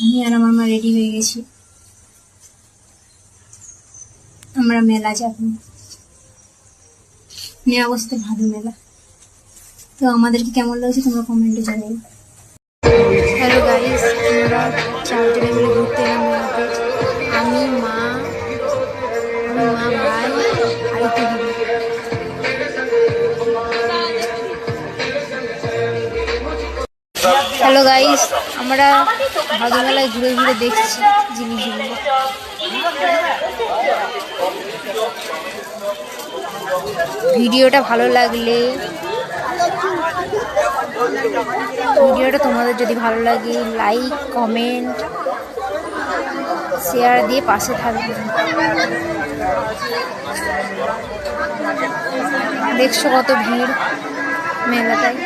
আমি আর আমার মা রেডি হয়ে গেছি, আমরা মেলা যাব। মেলা বসতে ভালো মেলা। তো আমাদেরকে কেমন লাগছে তোমরা কমেন্টে জানিও। হ্যালো গাইস, আমরা 4 জনে মিলে ঘুরতে এলাম মেলাতে। আমি মা ভাই আর একটু দিদি। হ্যালো গাইস, আমরা ভাদু মেলায় ঘুরে ঘুরে দেখছি জিনিসগুলো। ভিডিওটা ভালো লাগলে, ভিডিওটা তোমাদের যদি ভালো লাগে লাইক কমেন্ট শেয়ার দিয়ে পাশে থাকবে। দেখছো কত ভিড় মেলাটায়।